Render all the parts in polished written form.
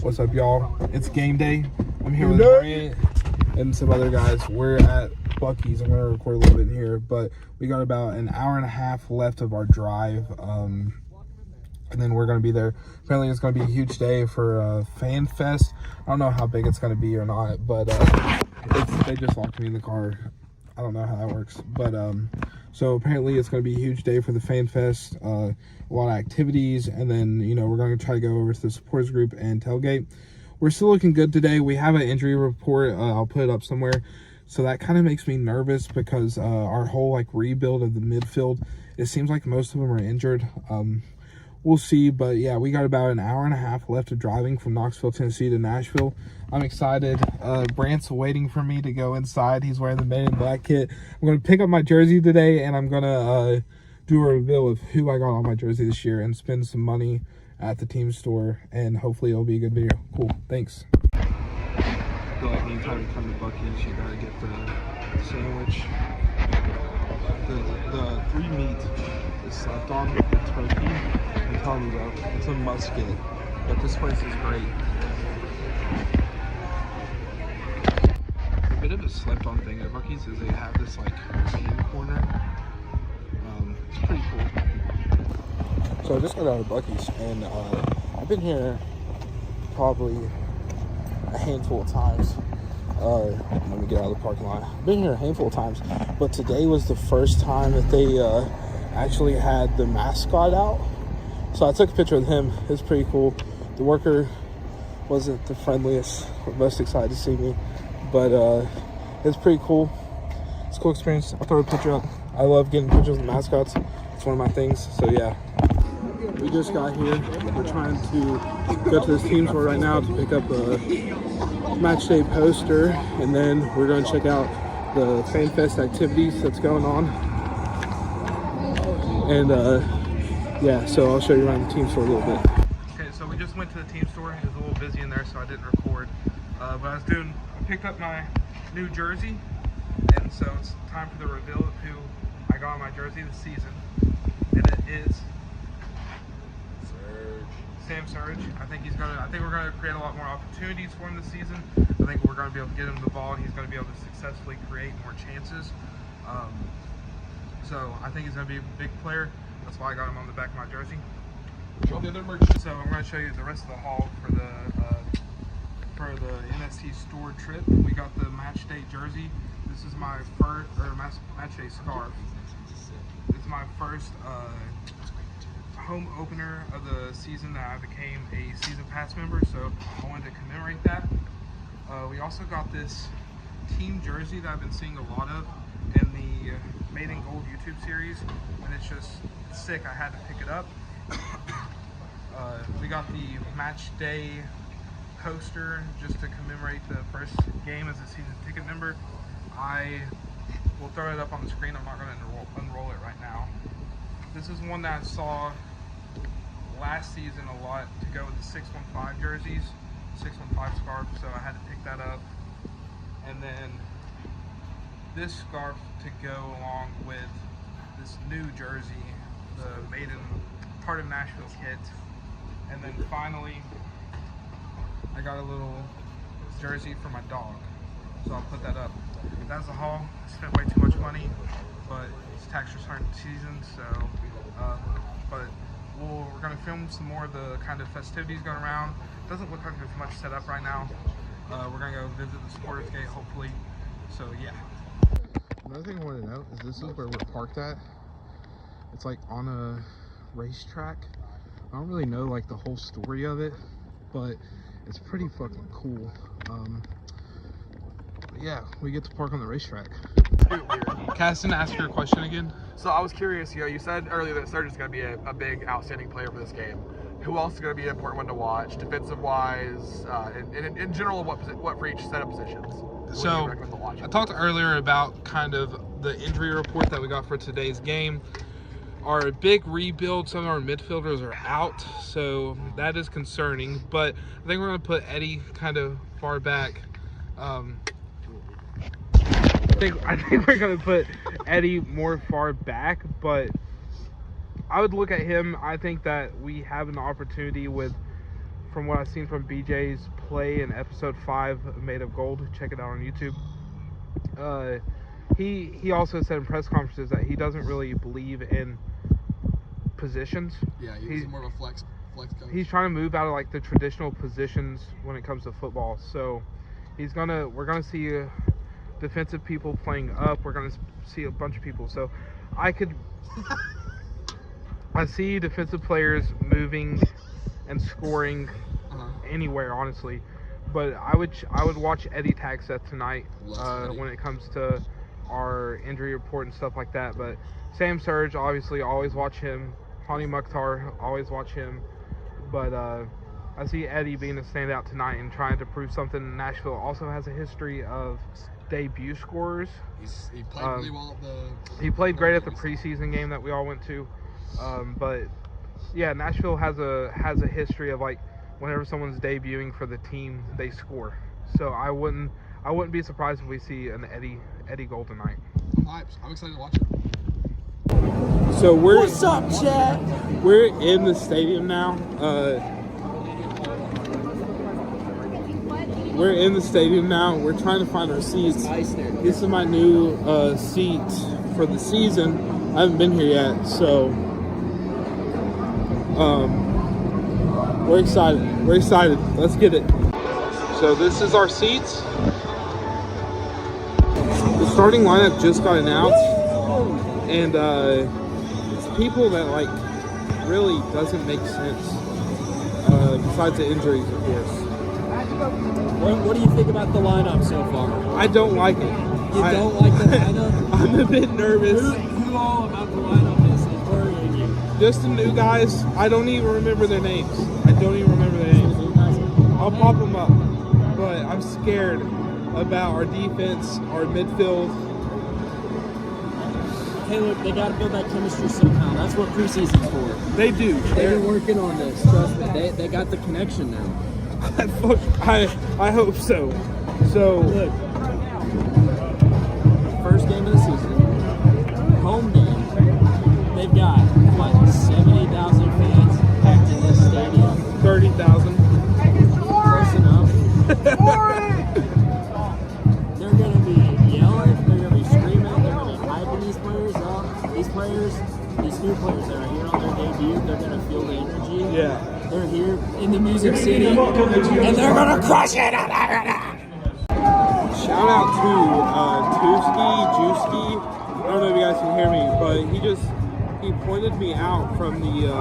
What's up, y'all? It's game day. I'm here with Brant and some other guys. We're at Buckee's. I'm going to record a little bit in here, but we got about an hour and a half left of our drive, and then we're going to be there. Apparently, it's going to be a huge day for Fan Fest. I don't know how big it's going to be or not, but they just locked me in the car. I don't know how that works, but so apparently it's going to be a huge day for the Fan Fest. A lot of activities, and then we're going to try to go over to the supporters group and tailgate. We're still looking good today. We have an injury report. I'll put it up somewhere. So that kind of makes me nervous because our whole rebuild of the midfield, it seems like most of them are injured. We'll see, but yeah, we got about an hour and a half left of driving from Knoxville, Tennessee to Nashville. I'm excited. Brant's waiting for me to go inside. He's wearing the Men in Black kit. I'm going to pick up my jersey today, and I'm going to do a reveal of who I got on my jersey this year and spend some money at the team store, and hopefully it'll be a good video. Cool, thanks. I feel like anytime you come to Buckee's, you gotta get the sandwich. The 3 meat is slept on, the turkey. I'm telling you though, it's a must get. But this place is great. A bit of a slept on thing at Buckee's is they have this main corner. It's pretty cool. So I just got out of Buckee's, and I've been here probably a handful of times. Let me get out of the parking lot. I've been here a handful of times, but today was the first time that they actually had the mascot out. So I took a picture with him. It's pretty cool. The worker wasn't the friendliest or most excited to see me, but it's pretty cool. It's a cool experience. I'll throw a picture up. I love getting pictures of mascots. It's one of my things, so yeah. We just got here. We're trying to go to this team store right now to pick up a match day poster, and then we're going to check out the Fan Fest activities that's going on. And yeah, so I'll show you around the team store a little bit. Okay, so we just went to the team store. It was a little busy in there, so I didn't record. But I picked up my new jersey, and so it's time for the reveal of who I got on my jersey this season. And it is Sam Surge. I think we're gonna create a lot more opportunities for him this season. I think we're gonna be able to get him the ball, and he's gonna be able to successfully create more chances. So I think he's gonna be a big player. That's why I got him on the back of my jersey. So I'm gonna show you the rest of the haul for the NST store trip. We got the match day jersey. This is my first match day scarf. This is my first home opener of the season that I became a season pass member, so I wanted to commemorate that. We also got this team jersey that I've been seeing a lot of in the Made in Gold YouTube series, and it's just sick. I had to pick it up. We got the match day poster just to commemorate the first game as a season ticket member. I will throw it up on the screen. I'm not going to unroll it right now. This is one that I saw last season a lot to go with the 615 jerseys, 615 scarf, so I had to pick that up. And then this scarf to go along with this new jersey, the Made in part of Nashville kit. And then finally, I got a little jersey for my dog, so I'll put that up. That's the haul. I spent way too much money, but it's tax return season, so we're going to film some more of the kind of festivities going around. Doesn't look like there's much set up right now. We're going to go visit the supporters gate, hopefully. So yeah. Another thing I wanted to note is this is where we're parked at. It's on a racetrack. I don't really know the whole story of it, but it's pretty fucking cool. But yeah, we get to park on the racetrack. Caston, ask your question again. So I was curious, you said earlier that Surge is going to be a big, outstanding player for this game. Who else is going to be an important one to watch, defensive-wise, and in general, what for each set of positions? So I talked earlier about kind of the injury report that we got for today's game. Our big rebuild, some of our midfielders are out, so that is concerning. But I think we're going to put Eddie kind of far back. I think we're going to put Eddie more far back, but I would look at him. I think that we have an opportunity from what I've seen from BJ's play in episode 5 of Made of Gold, check it out on YouTube. He also said in press conferences that he doesn't really believe in positions. Yeah, he's more of a flex coach. He's trying to move out of like the traditional positions when it comes to football. So we're gonna see defensive people playing up. We're gonna see a bunch of people. So I see defensive players moving and scoring anywhere, honestly. But I would watch Eddie Tagseth tonight when it comes to our injury report and stuff like that. But Sam Surge, obviously, always watch him. Hani Mukhtar, always watch him. But I see Eddie being a standout tonight and trying to prove something. Nashville also has a history of debut scorers. He played really well He played great at the preseason game that we all went to. But yeah, Nashville has a history of like whenever someone's debuting for the team, they score. So I wouldn't be surprised if we see an Eddie goal tonight. I'm hyped. I'm excited to watch it. So what's up, chat? We're in the stadium now. We're trying to find our seats. This is my new seat for the season. I haven't been here yet, so we're excited. Let's get it. So this is our seats. The starting lineup just got announced, and it's people that like really doesn't make sense. Besides the injuries, of course. What do you think about the lineup so far? I don't like it. You don't like the lineup? I'm a bit nervous. Who all about the lineup is worrying you? Just the new guys. I don't even remember their names. I'll pop them up. But I'm scared about our defense, our midfield. Hey, look, they got to build that chemistry somehow. That's what preseason's for. They do. They've been working on this. Trust me. They got the connection now. I hope so. So look, first game of the season, home game. They've got what 70,000 fans packed in this stadium. 30,000. Close enough. They're gonna be yelling. They're gonna be screaming. They're gonna be hyping these players up. These new players that are here on their debut, they're gonna feel the energy. Yeah. They're here in the Music City, and they're gonna crush it. Shout out to Juicy. I don't know if you guys can hear me, but he pointed me out from the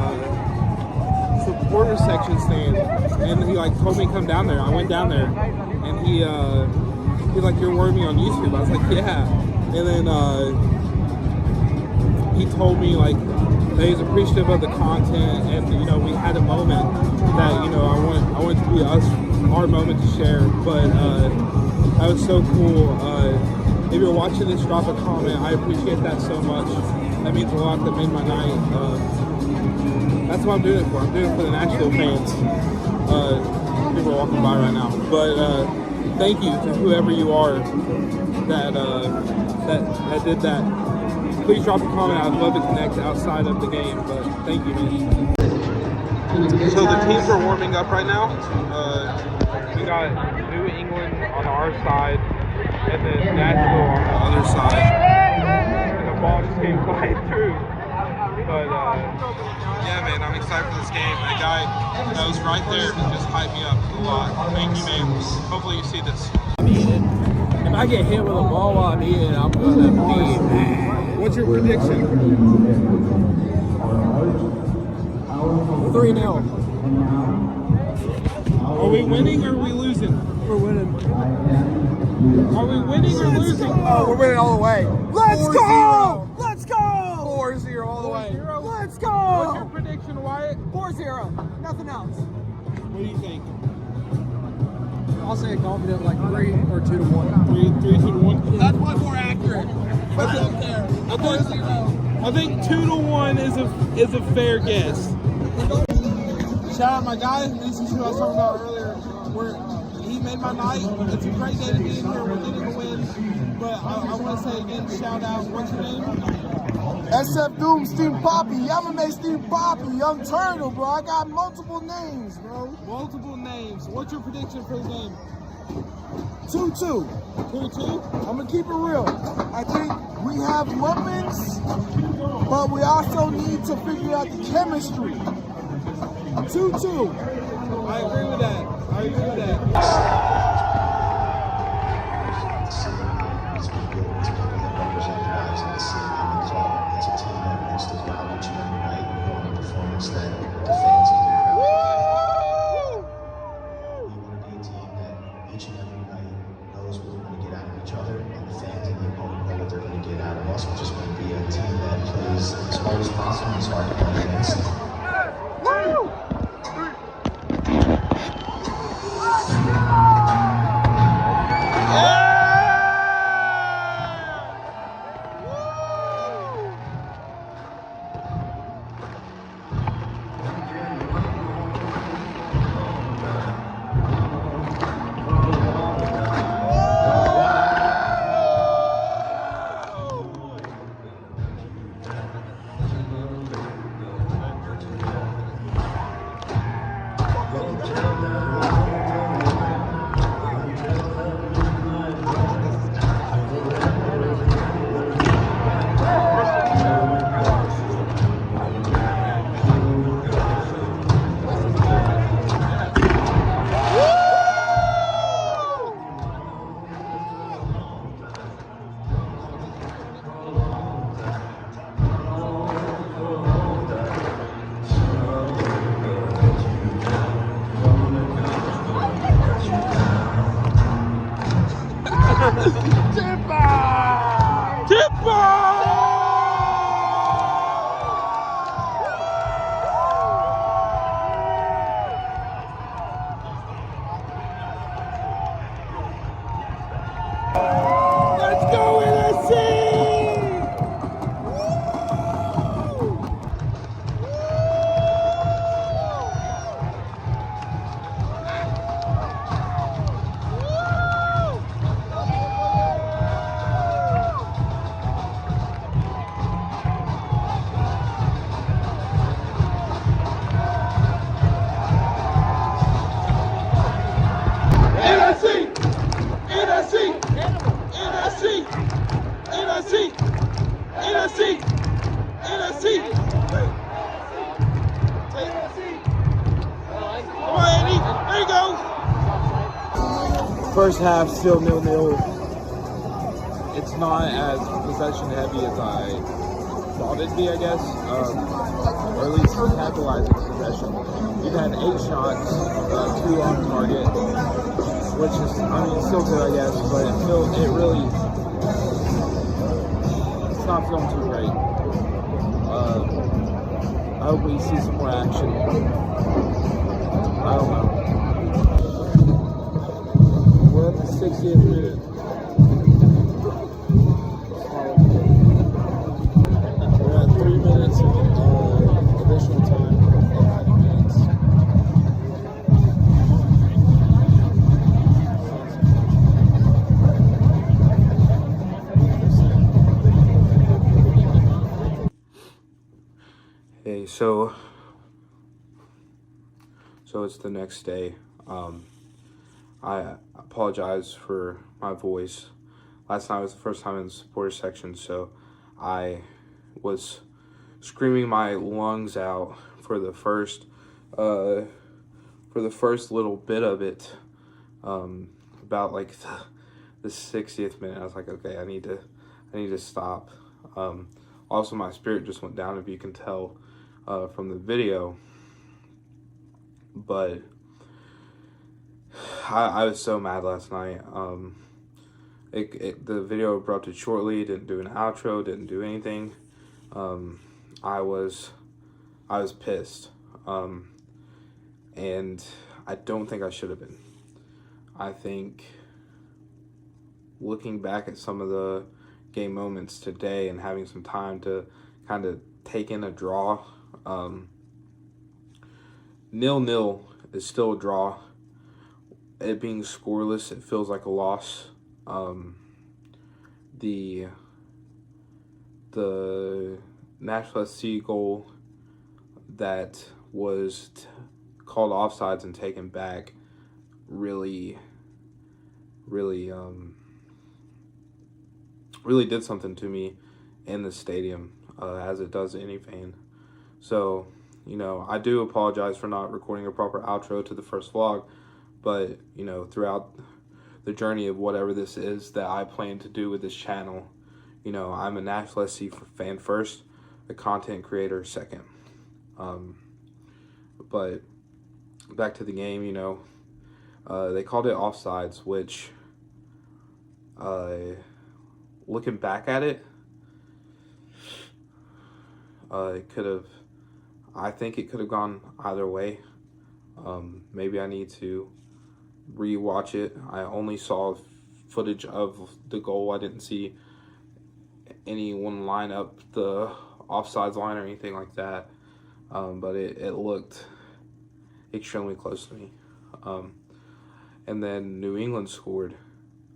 supporter section stand, and he like told me to come down there. I went down there, and he's like, "You're working on YouTube." I was like, "Yeah," and then he told me like that he's appreciative of the content, and we had a moment that I want to be our moment to share. But that was so cool. If you're watching this, drop a comment. I appreciate that so much. That means a lot. That made my night. That's what I'm doing it for. I'm doing it for the Nashville fans. People are walking by right now, but thank you to whoever you are that did that. Please drop a comment. I'd love to connect outside of the game, but thank you, man. So the teams are warming up right now. We got New England on our side, and then Nashville on the other side. And the ball just came flying through. But yeah, man, I'm excited for this game. The guy that was right there just hyped me up a lot. Thank you, man. Hopefully you see this. If I get hit with a ball while I'm eating, I'm gonna be mad. What's your prediction? 3-0. Are we winning or are we losing? We're winning. Are we winning or losing? Oh, we're winning all the way. Let's 4-0. go! Let's go! 4-0 all the way. 4-0. Let's What's your go! prediction, Wyatt? 4-0. Nothing else. What do you think? I'll say a confident like 3 or 2-1. 3, 2-1. That's one more accurate. But I don't care. 4-0. I think 2-1 is a fair guess. Shout out my guy. This is who I was talking about earlier. He made my night. It's a great day to be in here. We're getting a win. But I want to say again, shout out. What's your name? SF Doom, Steam Poppy, Yamame Steam Poppy, Young Turtle, bro. I got multiple names, bro. Multiple names. What's your prediction for the game? 2-2. 2-2? I'm gonna keep it real. I think we have weapons, but we also need to figure out the chemistry. 2-2. I agree with that. I agree with that. First half still 0-0. It's not as possession heavy as I thought it'd be, I guess. Or at least capitalizing possession. We've had 8 shots, 2 on target, which is, I mean, still good, I guess, but it's not feeling too great. I hope we see some more action. I don't know. We're at the 60th minute. We're at 3 minutes of additional time. 5 minutes. Hey, so it's the next day. I apologize for my voice. Last night was the first time in the supporter section, so I was screaming my lungs out for the first little bit of it. About like the 60th minute, I was like, okay, I need to stop. Also, my spirit just went down, if you can tell from the video. But I was so mad last night. The video abrupted shortly, didn't do an outro, didn't do anything. I was pissed. And I don't think I should have been. I think looking back at some of the game moments today and having some time to kind of take in a draw, 0-0 is still a draw. It being scoreless, it feels like a loss. The the Nashville SC goal that was called offsides and taken back really did something to me in the stadium, as it does any fan. So, I do apologize for not recording a proper outro to the first vlog, but, throughout the journey of whatever this is that I plan to do with this channel, I'm a Nashville SC fan first, a content creator second. But back to the game, they called it offsides, which, looking back at it, I think it could have gone either way. Maybe I need to rewatch it. I only saw footage of the goal. I didn't see anyone line up the offsides line or anything like that. But it looked extremely close to me. And then New England scored,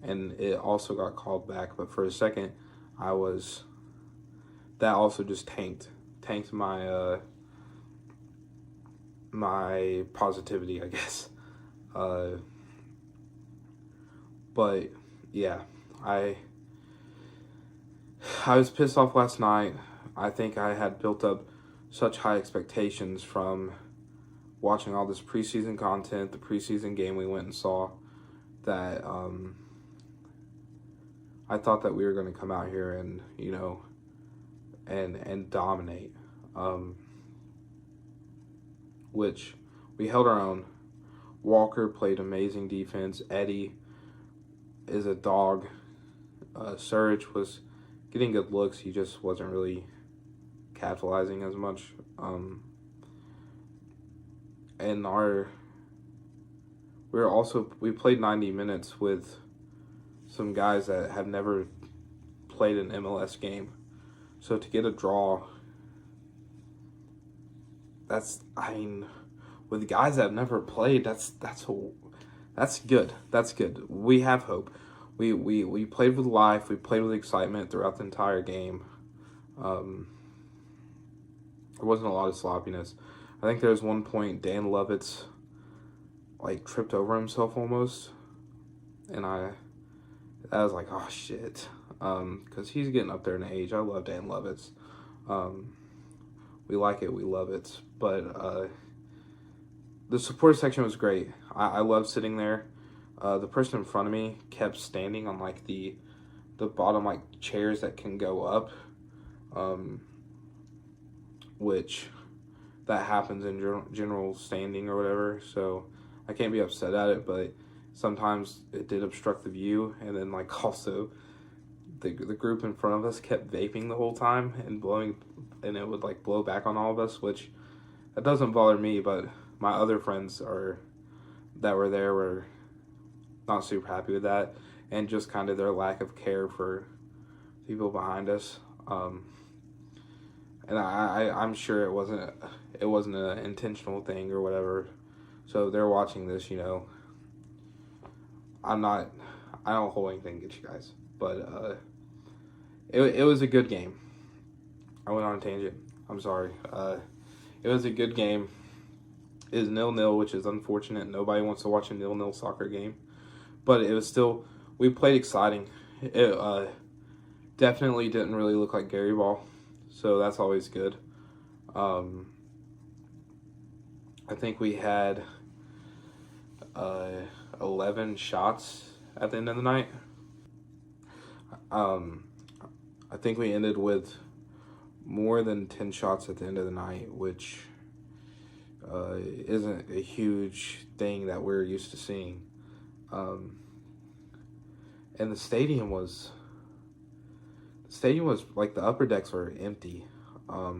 and it also got called back. But for a second, that also just tanked my my positivity, I guess. But yeah, I was pissed off last night. I think I had built up such high expectations from watching all this preseason content, the preseason game we went and saw, that I thought that we were going to come out here and, and dominate, which we held our own. Walker played amazing defense. Eddie is a dog. Surge was getting good looks. He just wasn't really capitalizing as much. And we played 90 minutes with some guys that have never played an MLS game. So to get a draw, with guys that have never played, that's good. That's good. We have hope. We played with life. We played with excitement throughout the entire game. There wasn't a lot of sloppiness. I think there was one point Dan Lovitz tripped over himself almost, and I was like, oh shit, because he's getting up there in age. I love Dan Lovitz. We like it, we love it. But the support section was great. I love sitting there. The person in front of me kept standing on the bottom chairs that can go up, which that happens in general standing or whatever, so I can't be upset at it, but sometimes it did obstruct the view. And then also the group in front of us kept vaping the whole time and blowing, and it would blow back on all of us, which that doesn't bother me, but my other friends that were there were not super happy with that, and just kind of their lack of care for people behind us. And I'm sure it wasn't an intentional thing or whatever. So they're watching this, I don't hold anything against you guys, but it was a good game. I went on a tangent. I'm sorry. It was a good game. It was 0-0, which is unfortunate. Nobody wants to watch a 0-0 soccer game, but it was still, we played exciting. It definitely didn't really look like Gary ball, so that's always good. I think we had 11 shots at the end of the night. I think we ended with more than 10 shots at the end of the night, which isn't a huge thing that we're used to seeing. And the stadium was the upper decks were empty,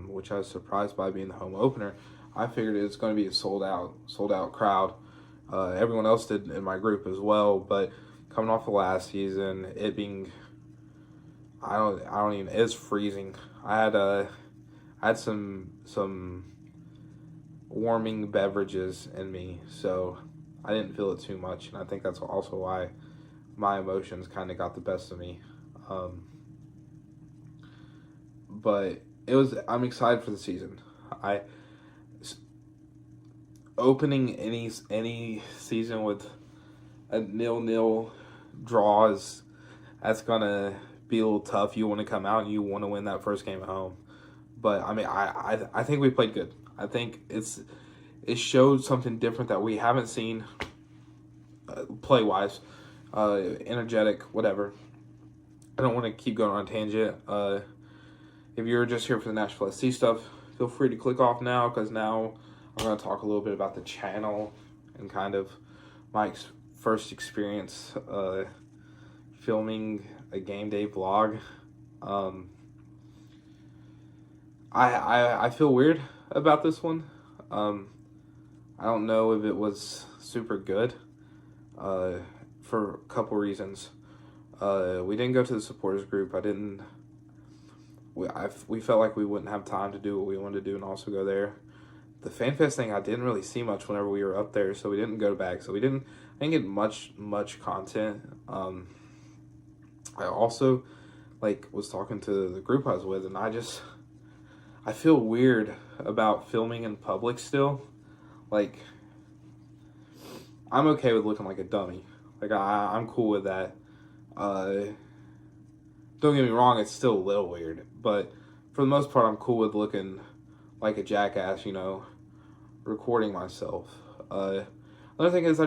which I was surprised by, being the home opener. I figured it was going to be a sold out crowd. Everyone else did in my group as well, but coming off of last season, it being, it's freezing. I had some warming beverages in me, so I didn't feel it too much, and I think that's also why my emotions kind of got the best of me. but I'm excited for the season. Opening any season with a 0-0 draw that's gonna be a little tough. You want to come out and you want to win that first game at home. But I mean, I think we played good. I think it showed something different that we haven't seen play wise, energetic, whatever. I don't want to keep going on a tangent. If you're just here for the Nashville SC stuff, feel free to click off now, because now I'm going to talk a little bit about the channel and kind of my first experience filming a game day vlog. I feel weird about this one. I don't know if it was super good for a couple reasons. We didn't go to the supporters group. We felt like we wouldn't have time to do what we wanted to do and also go there. The FanFest thing, I didn't really see much whenever we were up there, so we didn't go back. So I didn't get much content. I also was talking to the group I was with, and I feel weird about filming in public still. I'm okay with looking like a dummy. I'm cool with that. Don't get me wrong, it's still a little weird, but for the most part, I'm cool with looking like a jackass, recording myself. Another thing is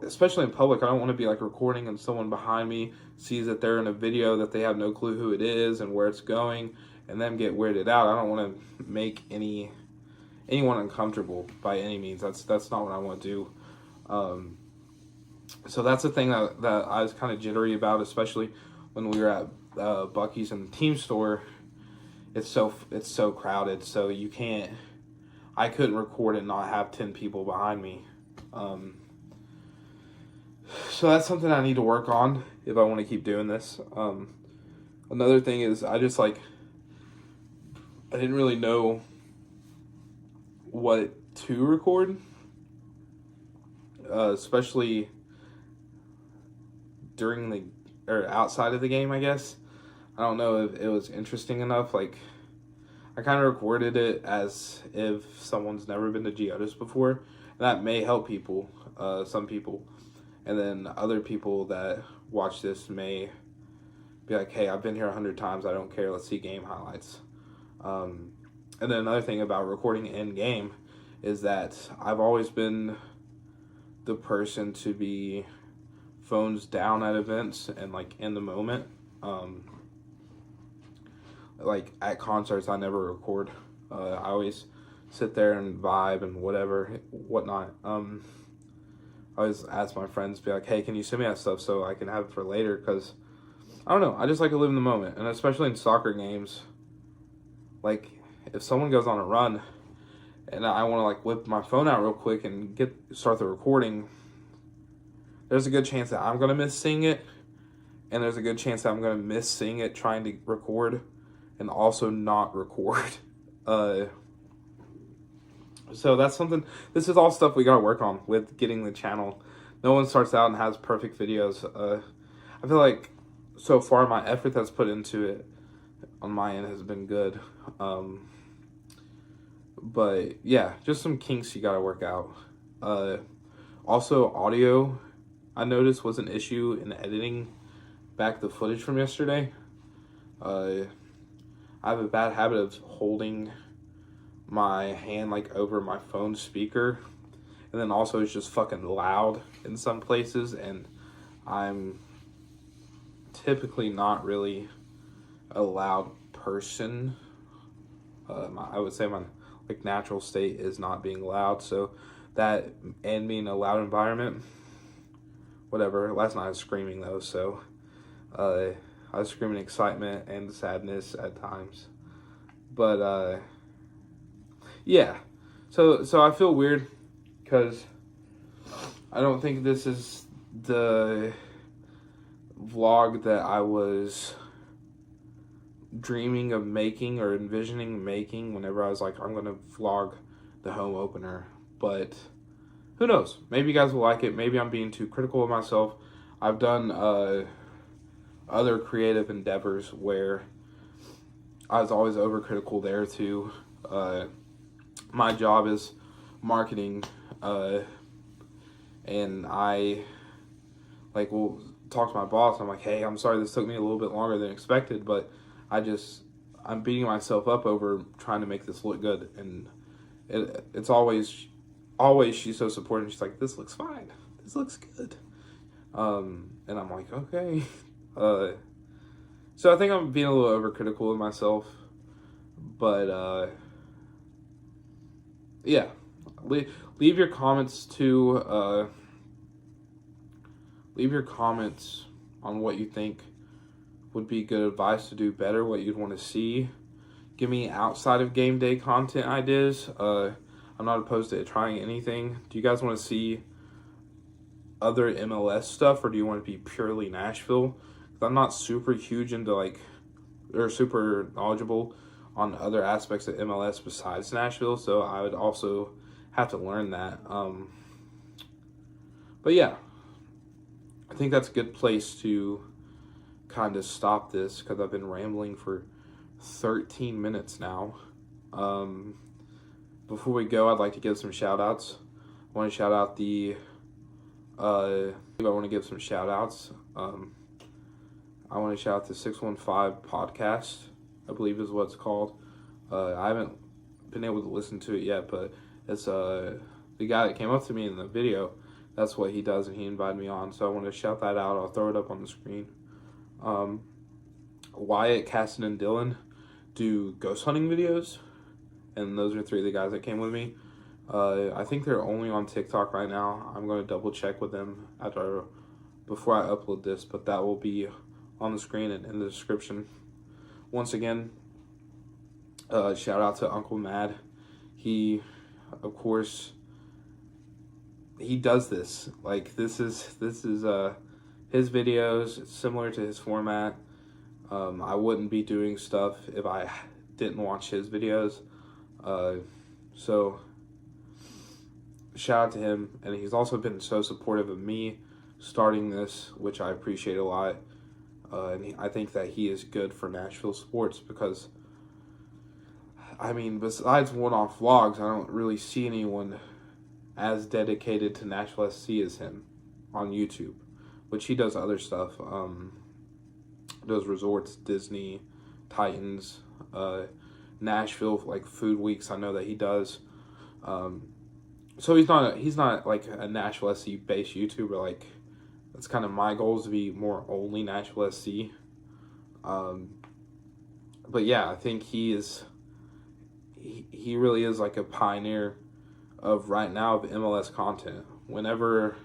especially in public, I don't want to be recording and someone behind me sees that they're in a video that they have no clue who it is and where it's going, and them get weirded out. I don't want to make anyone uncomfortable by any means. That's not what I want to do. So that's the thing that I was kind of jittery about, especially when we were at Bucky's and the team store. It's so crowded, so I couldn't record and not have 10 people behind me. So that's something I need to work on if I want to keep doing this. Another thing is I didn't really know what to record, especially during or outside of the game, I guess. I don't know if it was interesting enough. I kind of recorded it as if someone's never been to Geodis before. That may help people, some people. And then other people that watch this may be like, hey, I've been here 100 times. I don't care. Let's see game highlights. And then another thing about recording in game is that I've always been the person to be phones down at events and in the moment. At concerts, I never record. I always sit there and vibe and whatnot. I always ask my friends, be like, hey, can you send me that stuff so I can have it for later? Because I don't know, I just like to live in the moment. And especially in soccer games, if someone goes on a run and I want to whip my phone out real quick and start the recording, there's a good chance that I'm going to miss seeing it, and there's a good chance that I'm going to miss seeing it trying to record and also not record. So that's something, this is all stuff we got to work on with getting the channel. No one starts out and has perfect videos. I feel like so far my effort that's put into it on my end has been good. But yeah, just some kinks you got to work out. Also, audio, I noticed, was an issue in editing back the footage from yesterday. I have a bad habit of holding my hand over my phone speaker, and then also it's just fucking loud in some places, and I'm typically not really a loud person. I would say my natural state is not being loud, so that and being a loud environment, whatever. Last night I was screaming though, so I was screaming excitement and sadness at times. But yeah, so I feel weird because I don't think this is the vlog that I was dreaming of making or envisioning making whenever I was like, I'm gonna vlog the home opener. But who knows, maybe you guys will like it. Maybe I'm being too critical of myself. I've done other creative endeavors where I was always overcritical there too. My job is marketing, and I will talk to my boss. I'm like, hey, I'm sorry this took me a little bit longer than expected, but I'm beating myself up over trying to make this look good. And it's always she's so supportive. She's like, this looks fine. This looks good. And I'm like, okay. So I think I'm being a little overcritical of myself, but yeah. Leave your comments too. Leave your comments on what you think would be good advice to do better, what you'd want to see. Give me outside of game day content ideas. I'm not opposed to trying anything. Do you guys want to see other MLS stuff, or do you want to be purely Nashville? 'Cause I'm not super huge into or super knowledgeable on other aspects of MLS besides Nashville, so I would also have to learn that. But yeah, I think that's a good place to kind of stop this because I've been rambling for 13 minutes now. Before we go, I'd like to give some shout outs. I want to shout out I want to give some shout outs. I want to shout out the 615 podcast, I believe is what it's called. I haven't been able to listen to it yet, but it's the guy that came up to me in the video. That's what he does, and he invited me on, so I want to shout that out. I'll throw it up on the screen. Wyatt, Caston, and Dylan do ghost hunting videos, and those are 3 of the guys that came with me. I think they're only on TikTok right now. I'm going to double check with them before I upload this, but that will be on the screen and in the description. Once again, shout out to Uncle Mad. He, of course, he does this. This is his videos. It's similar to his format. I wouldn't be doing stuff if I didn't watch his videos. So shout out to him, and he's also been so supportive of me starting this, which I appreciate a lot. And I think that he is good for Nashville sports because, I mean, besides one-off vlogs, I don't really see anyone as dedicated to Nashville SC as him on YouTube, which he does other stuff. Does resorts, Disney, Titans, Nashville, food weeks. I know that he does. So he's not like a Nashville SC based YouTuber. That's kind of my goal, is to be more only Nashville SC. But yeah, I think he really is a pioneer of right now of MLS content. Whenever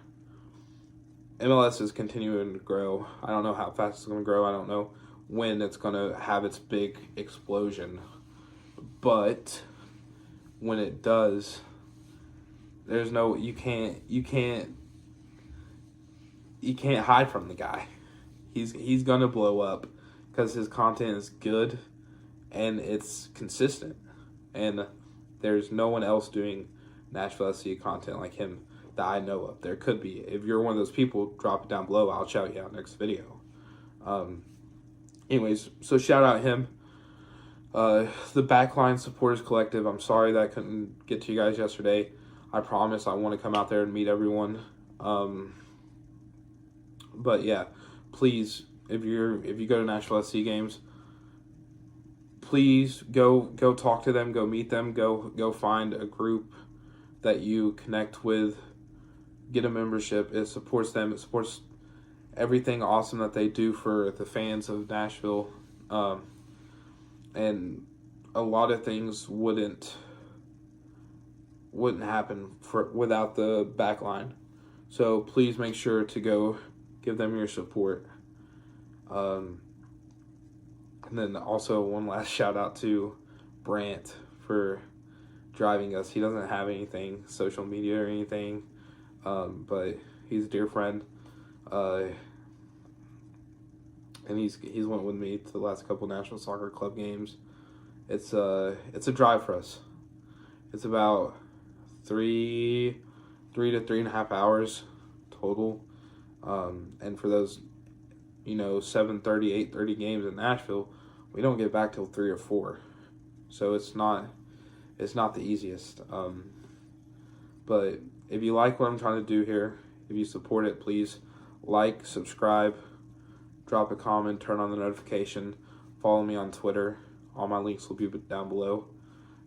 MLS is continuing to grow, I don't know how fast it's going to grow. I don't know when it's going to have its big explosion. But when it does, there's no, you can't hide from the guy. He's gonna blow up because his content is good and it's consistent, and there's no one else doing Nashville SC content like him that I know of. There could be. If you're one of those people, drop it down below. I'll shout you out next video. Anyways, so shout out him. The Backline Supporters Collective. I'm sorry that I couldn't get to you guys yesterday. I promise I want to come out there and meet everyone. But yeah, please, if you go to Nashville SC games, please go talk to them, go meet them, go find a group that you connect with, get a membership. It supports them. It supports everything awesome that they do for the fans of Nashville. And a lot of things wouldn't happen without the Backline. So please make sure to go give them your support. And then also one last shout out to Brant for driving us. He doesn't have anything, social media or anything, but he's a dear friend. And he's went with me to the last couple National Soccer Club games. It's a drive for us. It's about 3 to 3.5 hours total. And for those, 7:30, 8:30 games in Nashville, we don't get back till 3 or 4. So it's not the easiest. But if you like what I'm trying to do here, if you support it, please like, subscribe, drop a comment, turn on the notification, follow me on Twitter. All my links will be down below.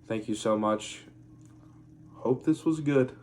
Thank you so much. Hope this was good.